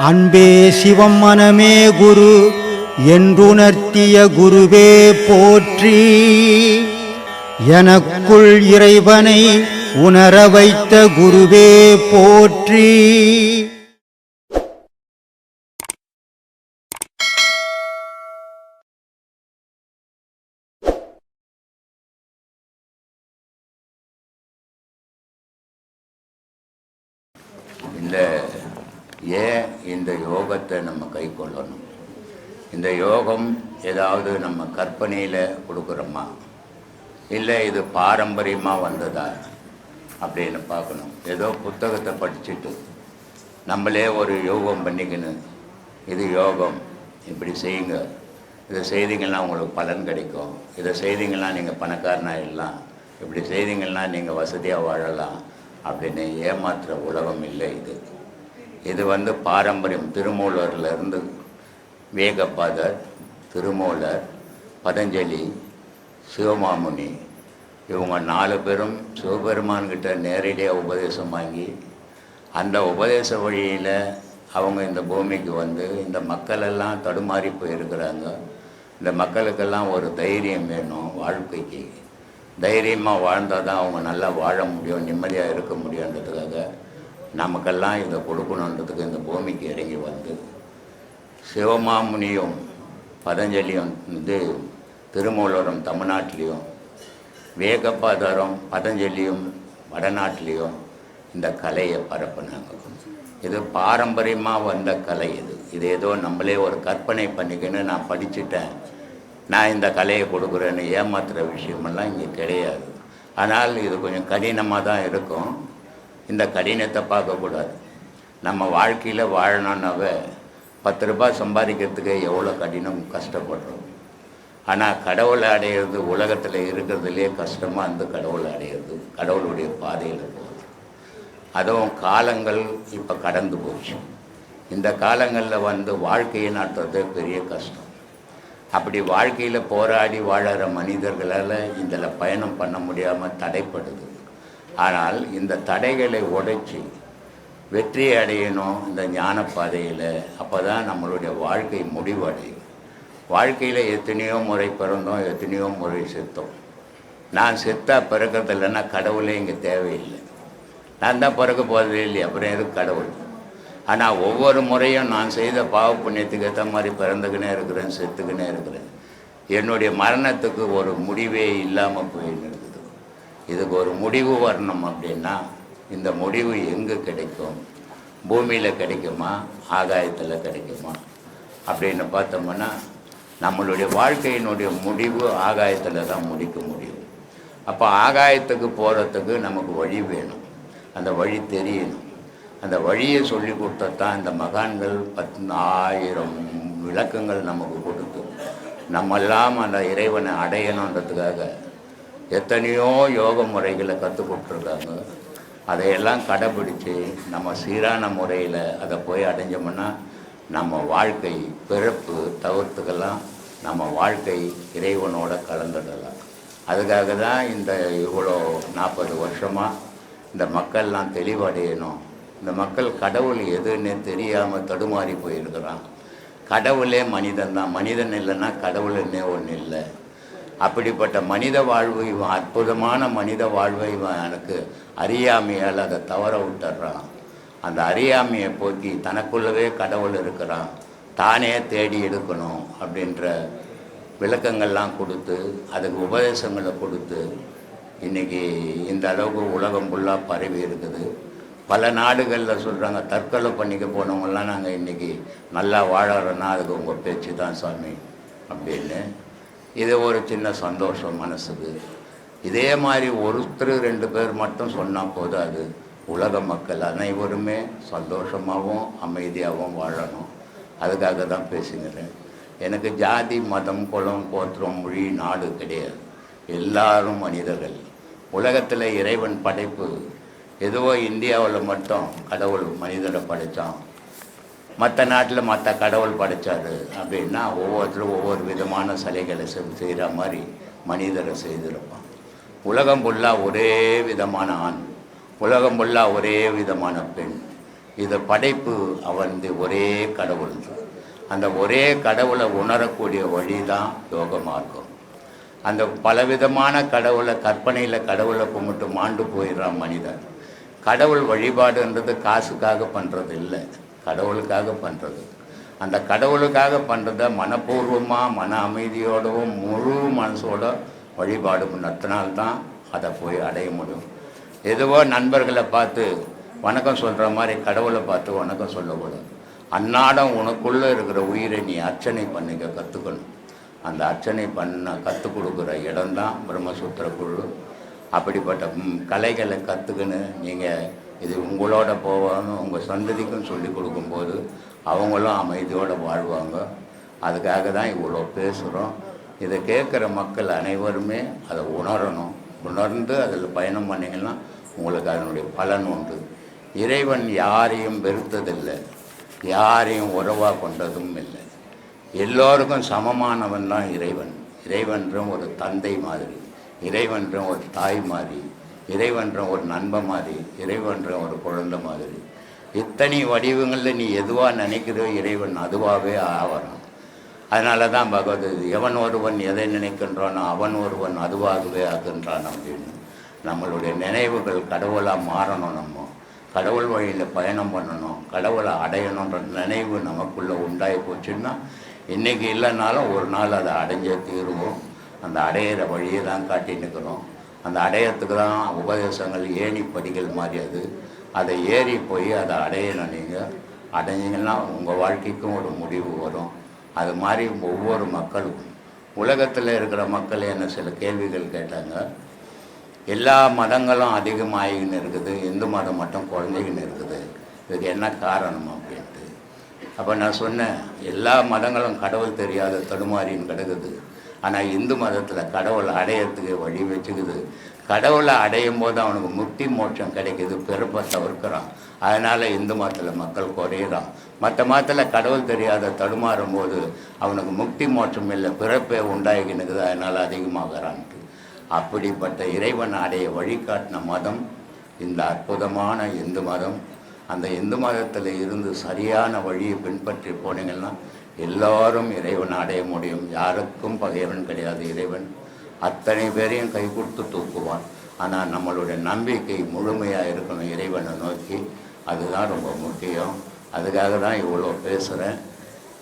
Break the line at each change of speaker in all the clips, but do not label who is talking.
அன்பே சிவம் மனமே குரு என்றுணர்த்திய குருவே போற்றி. எனக்குள் இறைவனை உணர வைத்த குருவே போற்றி.
ஏன் இந்த யோகத்தை நம்ம கை கொள்ளணும்? இந்த யோகம் ஏதாவது நம்ம கற்பனையில் கொடுக்குறோமா, இல்லை இது பாரம்பரியமாக வந்ததா அப்படின்னு பார்க்கணும். ஏதோ புத்தகத்தை படிச்சுட்டு நம்மளே ஒரு யோகம் பண்ணிக்கணும். இது யோகம், இப்படி செய்யுங்க, இதை செய்தீங்கன்னா உங்களுக்கு பலன் கிடைக்கும், இதை செய்தீங்கன்னா நீங்கள் பணக்காரனாகிடலாம், இப்படி செய்தீங்கன்னா நீங்கள் வசதியாக வாழலாம் அப்படின்னு ஏமாற்றுற உலகம் இல்லை இது. இது பாரம்பரியம். திருமூலர்லேருந்து வேகப்பாதர், திருமூலர், பதஞ்சலி, சிவமாமுனி, இவங்க 4 பேரும் சிவபெருமான்கிட்ட நேரடியாக உபதேசம் வாங்கி அந்த உபதேச வழியில் அவங்க இந்த பூமிக்கு இந்த மக்களெல்லாம் தடுமாறி போயிருக்கிறாங்க. இந்த மக்களுக்கெல்லாம் ஒரு தைரியம் வேணும். வாழ்க்கைக்கு தைரியமாக வாழ்ந்தால் தான் அவங்க நல்லா வாழ முடியும், நிம்மதியாக இருக்க முடியுன்றதுக்காக நமக்கெல்லாம் இதை கொடுக்கணுன்றதுக்கு இந்த பூமிக்கு இறங்கி சிவமாமுனியும் பதஞ்சலியும் திருமூலரும் தமிழ்நாட்டிலையும், வேகப்பாதரும் பதஞ்சலியும் வடநாட்டிலையும் இந்த கலையை பரப்புனாங்க. இது பாரம்பரியமாக வந்த கலை. இது ஏதோ நம்மளே ஒரு கற்பனை பண்ணிக்கின்னு நான் படிச்சுட்டேன், நான் இந்த கலையை கொடுக்குறேன்னு ஏமாத்துகிற விஷயமெல்லாம் இங்கே கிடையாது. ஆனால் இது கொஞ்சம் கடினமாக தான் இருக்கும். இந்த கடினத்தை பார்க்கக்கூடாது. நம்ம வாழ்க்கையில் வாழணுன்னாவே 10 ரூபாய் சம்பாதிக்கிறதுக்கு எவ்வளோ கடினம், கஷ்டப்படுறோம். ஆனால் கடவுளை அடையிறது உலகத்தில் இருக்கிறதுலே கஷ்டமாக கடவுளை அடையிறது, கடவுளுடைய பாதையில் போகுது. அதுவும் காலங்கள் இப்போ கடந்து போச்சு. இந்த காலங்களில் வாழ்க்கையை நடத்துறது பெரிய கஷ்டம். அப்படி வாழ்க்கையில் போராடி வாழற மனிதர்களால் இதில் பயணம் பண்ண முடியாமல் தடைப்படுது. ஆனால் இந்த தடைகளை உடைச்சி வெற்றி அடையணும் இந்த ஞான பாதையில். அப்போ தான் நம்மளுடைய வாழ்க்கை முடிவடையும். வாழ்க்கையில் எத்தனையோ முறை பிறந்தோம், எத்தனையோ முறை செத்தோம். நான் செத்தா பிறக்கிறது இல்லைன்னா கடவுளே இங்கே தேவையில்லை. நான் தான் பிறக்க போகிறதே இல்லை, அப்புறம் எதுக்கு கடவுள்? ஆனால் ஒவ்வொரு முறையும் நான் செய்த பாவ புண்ணியத்துக்கு ஏற்ற மாதிரி பிறந்துக்கினே இருக்கிறேன், செத்துக்கினே இருக்கிறேன். என்னுடைய மரணத்துக்கு ஒரு முடிவே இல்லாமல் போயின்னு இருக்குது. இதுக்கு ஒரு முடிவு வரணும் அப்படின்னா இந்த முடிவு எங்கே கிடைக்கும்? பூமியில் கிடைக்குமா, ஆகாயத்தில் கிடைக்குமா அப்படின்னு பார்த்தோம்னா நம்மளுடைய வாழ்க்கையினுடைய முடிவு ஆகாயத்தில் தான் முடிக்க முடியும். அப்போ ஆகாயத்துக்கு போகிறதுக்கு நமக்கு வழி வேணும், அந்த வழி தெரியணும். அந்த வழியை சொல்லி கொடுத்ததான் இந்த மகான்கள் 10,000 விளக்கங்கள் நமக்கு கொடுத்து நம்மெல்லாம் அந்த இறைவனை அடையணுன்றதுக்காக எத்தனையோ யோக முறைகளை கற்றுக் கொடுத்துருக்காங்க. அதையெல்லாம் கடைப்பிடித்து நம்ம சீரான முறையில் அதை போய் அடைஞ்சோம்னா நம்ம வாழ்க்கை பிறப்பு தவிர்த்துக்கெல்லாம் நம்ம வாழ்க்கை இறைவனோட கலந்துடலாம். அதுக்காக தான் இந்த இவ்வளோ 40 வருஷமாக இந்த மக்கள்லாம் தெளிவடையணும். இந்த மக்கள் கடவுள் எதுன்னு தெரியாமல் தடுமாறி போயிருக்கிறான். கடவுளே மனிதன் தான், மனிதன் இல்லைன்னா கடவுள்னே ஒன்று இல்லை. அப்படிப்பட்ட மனித வாழ்வு, இவன் அற்புதமான மனித வாழ்வை இவன் எனக்கு அறியாமையால் அதை தவற விட்டுறான். அந்த அறியாமையை போக்கி தனக்குள்ளவே கடவுள் இருக்கிறான், தானே தேடி எடுக்கணும் அப்படின்ற விளக்கங்கள்லாம் கொடுத்து அதுக்கு உபதேசங்களை கொடுத்து இன்றைக்கி இந்த அளவுக்கு உலகம் ஃபுல்லாக பரவி இருக்குது. பல நாடுகளில் சொல்கிறாங்க, தற்கொலை பண்ணிக்க போனவங்களாம் நாங்கள் இன்றைக்கி நல்லா வாழறோன்னா அதுக்கு உங்கள் பேச்சு தான் சாமி அப்படின்னு. இது ஒரு சின்ன சந்தோஷம் மனசுக்கு. இதே மாதிரி ஒருத்தர் 2 பேர் மட்டும் சொன்னால் போதாது. உலக மக்கள் அனைவருமே சந்தோஷமாகவும் அமைதியாகவும் வாழணும். அதுக்காக தான் பேசுகிறேன். எனக்கு ஜாதி, மதம், குலம், கோத்திரம், மொழி, நாடு கிடையாது. எல்லாரும் மனிதர்கள். உலகத்தில் இறைவன் படைப்பு ஏதோ இந்தியாவில் மட்டும் கடவுள் மனிதரை படைத்தான், மற்ற நாட்டில் மற்ற கடவுள் படைத்தார் அப்படின்னா ஒவ்வொருத்தரும் ஒவ்வொரு விதமான சிலைகளை செய்கிற மாதிரி மனிதரை செய்திருப்பான். உலகம் ஃபுல்லாக ஒரே விதமான ஆண், உலகம் ஃபுல்லாக ஒரே விதமான பெண். இது படைப்பு அவன் ஒரே கடவுள். அந்த ஒரே கடவுளை உணரக்கூடிய வழி தான் யோக மார்க்கம். அந்த பலவிதமான கடவுளை கற்பனையில் கடவுளை கும்பிட்டு மாண்டு போயிடுறான் மனிதன். கடவுள் வழிபாடுன்றது காசுக்காக பண்ணுறது இல்லை, கடவுளுக்காக பண்ணுறது. அந்த கடவுளுக்காக பண்ணுறத மனப்பூர்வமாக மன அமைதியோடவும் முழு மனசோட வழிபாடு நடத்தினால்தான் அதை போய் அடைய முடியும். எதுவோ நண்பர்களை பார்த்து வணக்கம் சொல்கிற மாதிரி கடவுளை பார்த்து வணக்கம் சொல்லக்கூடாது. அன்னாடம் உனக்குள்ளே இருக்கிற உயிரை நீ அர்ச்சனை பண்ணிக்க கற்றுக்கணும். அந்த அர்ச்சனை பண்ண கற்றுக் கொடுக்குற இடம்தான் பிரம்மசூத்திர குழு. அப்படிப்பட்ட கலைகளை கற்றுக்குன்னு நீங்கள் இது உங்களோட போகணும், உங்கள் சந்ததிக்கும் சொல்லி கொடுக்கும்போது அவங்களும் அமைதியோடு வாழ்வாங்க. அதுக்காக தான் இவ்வளோ பேசுகிறோம். இதை கேட்குற மக்கள் அனைவருமே அதை உணரணும். உணர்ந்து அதில் பயணம் பண்ணிங்கன்னா உங்களுக்கு அதனுடைய பலன் உண்டு. இறைவன் யாரையும் வெறுத்ததில்லை, யாரையும் உறவாக கொண்டதும் இல்லை. எல்லோருக்கும் சமமானவன் தான் இறைவன். இறைவன்ற ஒரு தந்தை மாதிரி, இறைவன்ற ஒரு தாய் மாதிரி, இறைவன்ற ஒரு நண்பன் மாதிரி, இறைவன்ற ஒரு குழந்தை மாதிரி. இத்தனை வடிவங்களில் நீ எதுவாக நினைக்கிறோ இறைவன் அதுவாகவே ஆவறான். அதனால தான் பகவத் எவன் ஒருவன் எதை நினைக்கின்றானோ அவன் ஒருவன் அதுவாகவே ஆகின்றான் அப்படின்னு. நம்மளுடைய நினைவுகள் கடவுளாக மாறணும். நம்ம கடவுள் வழியில் பயணம் பண்ணணும், கடவுளை அடையணுன்ற நினைவு நமக்குள்ளே உண்டாகி போச்சுன்னா இன்றைக்கி இல்லைனாலும் ஒரு நாள் அதை அடைஞ்சே தீருவோம். அந்த அடையிற வழியை தான் காட்டி நிற்கிறோம். அந்த அடையத்துக்கு தான் உபதேசங்கள் ஏணி படிகள் மாதிரி. அதை ஏறி போய் அதை அடையணும். நீங்கள் அடைஞ்சிங்கன்னா உங்கள் வாழ்க்கைக்கும் ஒரு முடிவு வரும். அது மாதிரி ஒவ்வொரு மக்களும் உலகத்தில் இருக்கிற மக்கள் என்ன சில கேள்விகள் கேட்டாங்க. எல்லா மதங்களும் அதிகமாகின்னு இருக்குது, இந்து மதம் மட்டும் குறைஞ்சிக்கின்னு இருக்குது, இதுக்கு என்ன காரணம் அப்படின்ட்டு. அப்போ நான் சொன்னேன், எல்லா மதங்களும் கடவுள் தெரியாத தடுமாறின்னு கிடக்குது. ஆனால் இந்து மதத்தில் கடவுளை அடையிறதுக்கு வழி வச்சுக்குது. கடவுளை அடையும் போது அவனுக்கு முக்தி மோட்சம் கிடைக்கிது, பிறப்பை தவிர்க்கிறான். அதனால் இந்து மதத்தில் மக்கள் குறையிறான். மற்ற மதத்தில் கடவுள் தெரியாத தடுமாறும் போது அவனுக்கு முக்தி மோட்சம் இல்லை, பிறப்பே உண்டாகினுக்குது, அதனால் அதிகமாகறான்ட்டு. அப்படிப்பட்ட இறைவன் அடைய வழிகாட்டின மதம் இந்த அற்புதமான இந்து மதம். அந்த இந்து மதத்தில் இருந்து சரியான வழியை பின்பற்றி போனீங்கன்னா எல்லோரும் இறைவன் அடைய முடியும். யாருக்கும் பகைவன் கிடையாது. இறைவன் அத்தனை பேரையும் கை கொடுத்து தூக்குவான். ஆனால் நம்மளுடைய நம்பிக்கை முழுமையாக இருக்கணும் இறைவனை நோக்கி. அதுதான் ரொம்ப முக்கியம். அதுக்காக தான் இவ்வளோ பேசுகிறேன்.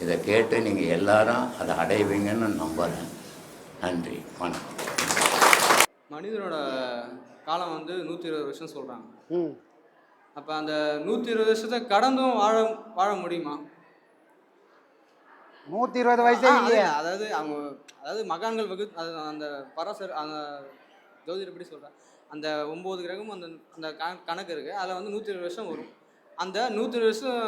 இதை கேட்டு நீங்கள் எல்லாரும் அதை அடைவீங்கன்னு நம்புகிறேன். நன்றி, வணக்கம்.
மனிதனோட காலம் 120 வருஷம் சொல்கிறாங்க. அப்போ அந்த 120 வருஷத்தை கடந்தும் வாழ முடியுமா?
120 வயசே இல்லையா?
அதாவது மகான்கள் அந்த பராசர் அந்த ஜோதிடர் எப்படி சொல்கிறாங்க, அந்த 9 கிரகம் அந்த கணக்கு இருக்குது. அதில் 120 வருஷம் வரும். அந்த 120 வருஷம்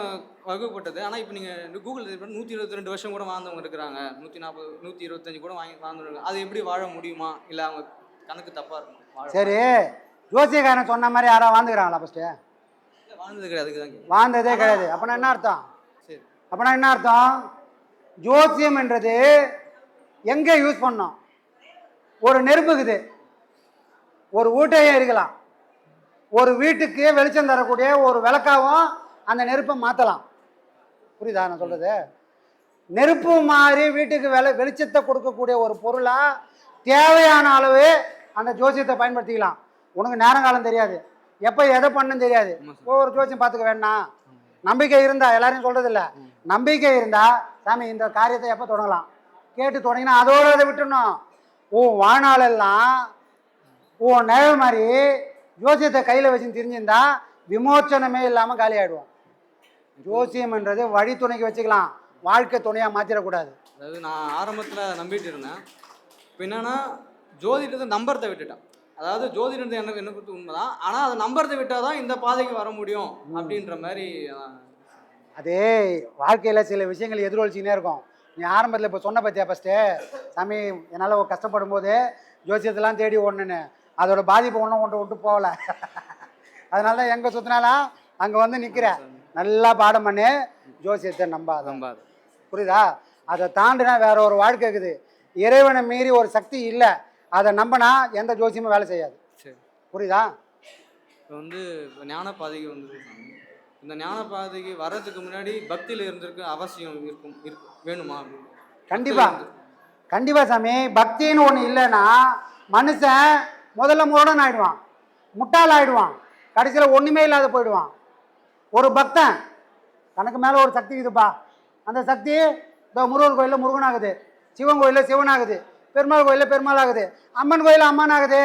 வகுப்பட்டது. ஆனால் இப்போ நீங்கள் கூகுள் 122 வருஷம் கூட வாழ்ந்தவங்க இருக்கிறாங்க, 140 125 கூட வாழ்ந்தவங்க. அது எப்படி வாழ முடியுமா? இல்லை அவங்க கணக்கு தப்பாக இருக்கும்?
சரி, ஜோசியக்காரன் சொன்ன மாதிரி யாராவது வாழ்ந்துக்கிறாங்களா? ஃபஸ்ட்டு
வாழ்ந்தது கிடையாது. அதுக்கு தான்
வாழ்ந்ததே கிடையாது. அப்போனா என்ன அர்த்தம்?
சரி,
அப்போனா என்ன அர்த்தம்? ஜோசியம் என்றது எங்கே யூஸ் பண்ணோம்? ஒரு நெருப்புக்குது, ஒரு வீட்டையே இருக்கலாம், ஒரு வீட்டுக்கு வெளிச்சம் தரக்கூடிய ஒரு விளக்காவும் அந்த நெருப்பை மாற்றலாம். புரியுதா நான் சொல்கிறது? நெருப்பு மாதிரி வீட்டுக்கு வெளிச்சத்தை கொடுக்கக்கூடிய ஒரு பொருளாக தேவையான அளவு அந்த ஜோசியத்தை பயன்படுத்திக்கலாம். உனக்கு நேரங்காலம் தெரியாது, எப்போ எதை பண்ணுன்னு தெரியாது. ஒவ்வொரு ஜோசியம் பார்த்துக்க வேண்டாம். நம்பிக்கை இருந்தால், எல்லாரையும் சொல்கிறது இல்லை, நம்பிக்கை இருந்தால் சாமி இந்த காரியத்தை எப்போ தொடங்கலாம் கேட்டு தொடங்கினா அதோட அதை விட்டுடணும். வாழ்நாளெல்லாம் நிழல் மாதிரி ஜோசியத்தை கையில் வச்சுன்னு தெரிஞ்சிருந்தா விமோச்சனமே இல்லாமல் காலி ஆகிடுவோம். ஜோசியம்ன்றது வழி துணைக்கு வச்சுக்கலாம், வாழ்க்கை துணையாக மாற்றிடக்கூடாது.
அதாவது நான் ஆரம்பத்தில் நம்பிட்டு இருந்தேன். இப்போ என்னென்னா ஜோதிடத்தை நம்புறதை விட்டுட்டேன். அதாவது ஜோதிடத்தை என்ன கொடுத்து உண்மைதான், ஆனால் அதை நம்புறதை விட்டால் தான் இந்த பாதைக்கு வர முடியும் அப்படின்ற மாதிரி.
அதே வாழ்க்கையில் சில விஷயங்கள் எதிரொலிச்சிக்கினே இருக்கும். நீ ஆரம்பத்தில் இப்போ சொன்ன பற்றியா ஃபஸ்ட்டு, சாமி என்னால் கஷ்டப்படும் போது ஜோசியத்தெல்லாம் தேடி ஓடணுன்னு, அதோட பாதிப்பு ஒன்றும் விட்டு போகலை. அதனால தான் எங்கே சுற்றினாலும் அங்கே நிற்கிறேன். நல்லா பாடம் பண்ணி ஜோசியத்தை நம்பாது. புரியுதா? அதை தாண்டினா வேற ஒரு வாழ்க்கை இருக்குது. இறைவனை மீறி ஒரு சக்தி இல்லை, அதை நம்பினா எந்த ஜோசியமும் வேலை செய்யாது. புரியுதா?
இப்போ ஞான பாதைக்கு இந்த ஞான பாதைக்கு வர்றதுக்கு முன்னாடி பக்தியில் இருந்திருக்க அவசியம் வேணுமா அப்படின்னு.
கண்டிப்பா கண்டிப்பா சாமி. பக்தின்னு ஒன்று இல்லைன்னா மனுஷன் முதல்ல முரடன் ஆயிடுவான், முட்டாள் ஆயிடுவான், கடைசியில் ஒன்றுமே இல்லாத போயிடுவான். ஒரு பக்தன் தனக்கு மேலே ஒரு சக்தி இருக்குதுப்பா, அந்த சக்தி இந்த முருகன் கோயிலில் முருகன் ஆகுது, சிவன் கோயிலில் சிவன் ஆகுது, பெருமாள் கோயிலில் பெருமாள் ஆகுது, அம்மன் கோயிலில் அம்மன் ஆகுது.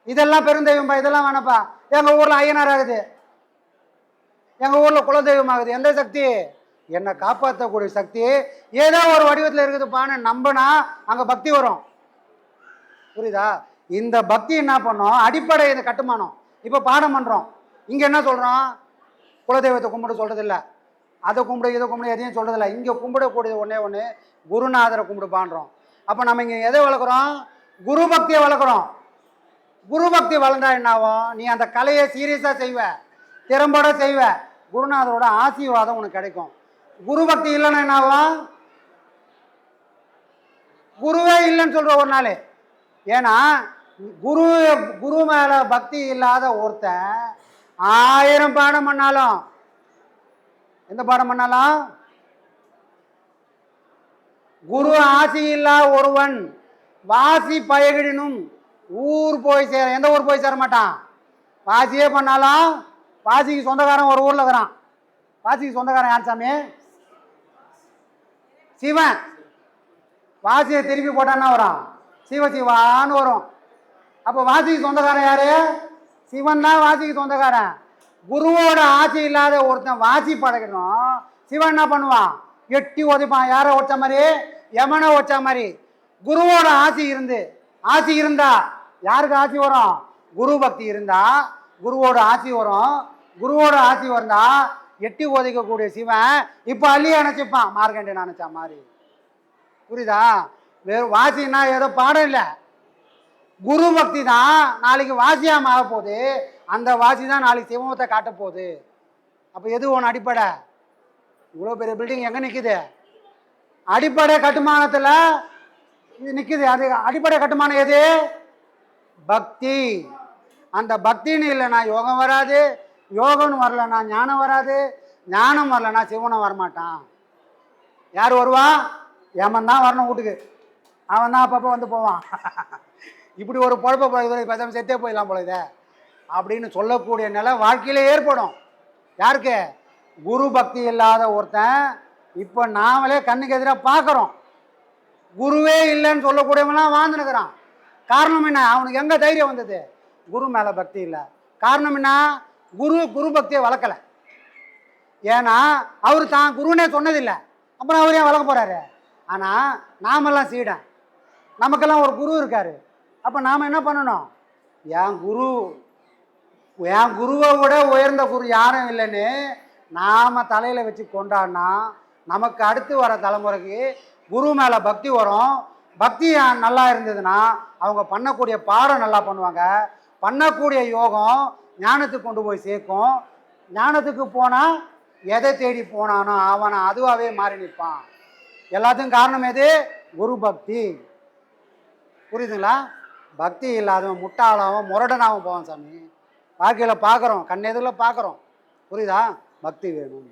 இதெல்லாம் பெருந்தெய்வம்பா, இதெல்லாம் வேணப்பா. எங்கள் ஊரில் ஐயனார் ஆகுது, எங்கள் ஊரில் குலதெய்வம் ஆகுது. எந்த சக்தி? என்னை காப்பாற்றக்கூடிய சக்தி ஏதோ ஒரு வடிவத்தில் இருக்குதுப்பான்னு நம்பினா அங்கே பக்தி வரும். புரியுதா? இந்த பக்தி என்ன பண்ணோம்? அடிப்படை இந்த கட்டுமானம். இப்போ பாடம் பண்ணுறோம், இங்கே என்ன சொல்கிறோம்? குலதெய்வத்தை கும்பிட சொல்கிறது இல்லை, அதை கும்பிடு இதை கும்பிடு எதையும் சொல்கிறது இல்லை. இங்கே கும்பிடக்கூடியது ஒன்றே ஒன்று, குருநாதரை கும்பிடுப்பான்றோம். அப்போ நம்ம இங்கே எதை வளர்க்குறோம்? குரு பக்தியை வளர்க்குறோம். குரு பக்தி வளர்ந்தா என்ன ஆகும்? நீ அந்த கலையை சீரியஸாக செய்வ, திறம்பட செய்வ, குருநாதரோட ஆசீர்வாதம் உனக்கு கிடைக்கும். குரு பக்தி இல்லைன்னா என்ன ஆகும்? குருவே இல்லைன்னு சொல்ற ஒரு நாள். ஏன்னா குரு மேல பக்தி இல்லாத ஒருத்தன் 1000 பாடம் பண்ணாலும், எந்த பாடம் பண்ணாலும், குரு ஆசி இல்லா ஒருவன் வாசி பயகிடினும் ஊர் போய் சேர. எந்த ஊர் போய் சேர மாட்டான்? வாசியே பண்ணாலும் வாசிக்கு சொந்தக்காரன் ஒரு ஊர்ல இருக்கிறான். வாசிக்கு சொந்தக்காரன் யார் சாமி? சிவன். வாசியை திருப்பி போட்டான்னா வரும் சிவசிவான்னு வரும். அப்போ வாசிக்கு சொந்தக்காரன் யாரு? சிவன் தான் வாசிக்கு சொந்தக்காரன். குருவோட ஆசி இல்லாத ஒருத்தன் வாசி பழகணும், சிவன் என்ன பண்ணுவான்? எட்டி உதைப்பான். யாரை ஒச்ச மாதிரி? யமனை ஒச்ச மாதிரி. குருவோட ஆசி இருந்தா யாருக்கு ஆசி வரும்? குரு பக்தி இருந்தா குருவோட ஆசி வரும். குருவோட ஆசி வந்தா எட்டி உதைக்கக்கூடிய சிவன் இப்போ அள்ளி அணைச்சிப்பான், மார்க்கண்டேயன் அணைச்சா மாதிரி. புரியுதா? வெறும் வாசின்னா ஏதோ பாடம் இல்லை, குரு பக்தி தான் நாளைக்கு வாசியாம ஆக போகுது. அந்த வாசி தான் நாளைக்கு சிவமத்தை காட்ட போகுது. அப்போ எது ஒன்று அடிப்படை? இவ்வளோ பெரிய பில்டிங் எங்கே நிற்குது? அடிப்படை கட்டுமானத்தில் இது நிற்குது. அது அடிப்படை கட்டுமானம் எது? பக்தி. அந்த பக்தின்னு இல்லைன்னா யோகம் வராது, யோகம்னு வரலன்னா ஞானம் வராது, ஞானம் வரலன்னா சிவனும் வரமாட்டான். யார் வருவா? ஏமன் தான் வரணும் வீட்டுக்கு. அவன் தான் அப்பப்போ வந்து போவான். இப்படி ஒரு பொழப்ப பேசாமல் செத்தே போயிடலாம் போல இதை அப்படின்னு சொல்லக்கூடிய நிலை வாழ்க்கையில ஏற்படும். யாருக்கு? குரு பக்தி இல்லாத ஒருத்தன். இப்போ நாமளே கண்ணுக்கு எதிராக பார்க்குறோம், குருவே இல்லைன்னு சொல்லக்கூடியவங்களாம் வாழ்ந்துனுக்கிறான். காரணம் என்ன? அவனுக்கு எங்கே தைரியம் வந்தது? குரு மேலே பக்தி இல்லை. காரணம் என்ன? குரு பக்தியை வளர்க்கலை. ஏன்னா அவர் தான் குருனே சொன்னதில்லை, அப்புறம் அவர் ஏன் வளர்க்க போகிறாரு? ஆனால் நாமெல்லாம் சீடன், நமக்கெல்லாம் ஒரு குரு இருக்காரு. அப்போ நாம் என்ன பண்ணணும்? என் குருவை விட உயர்ந்த குரு யாரும் இல்லைன்னு நாம் தலையில் வச்சு கொண்டாடினா நமக்கு அடுத்து வர தலைமுறைக்கு குரு மேலே பக்தி வரும். பக்தி நல்லா இருந்ததுன்னா அவங்க பண்ணக்கூடிய பாடம் நல்லா பண்ணுவாங்க. பண்ணக்கூடிய யோகம் ஞானத்துக்கு கொண்டு போய் சேர்க்கும். ஞானத்துக்கு போனால் எதை தேடி போனானோ அவனை அதுவாகவே மாறி நிற்பான். எல்லாத்துக்கும் காரணம் எது? குரு பக்தி. புரியுதுங்களா? பக்தி இல்லாதவன் முட்டாளாகவும் முரடனாகவும் போவான் சாமி. வாழ்க்கையில் பார்க்குறோம், கண்ணெதிரில் பார்க்குறோம். புரியுதா? பக்தி வேணும்.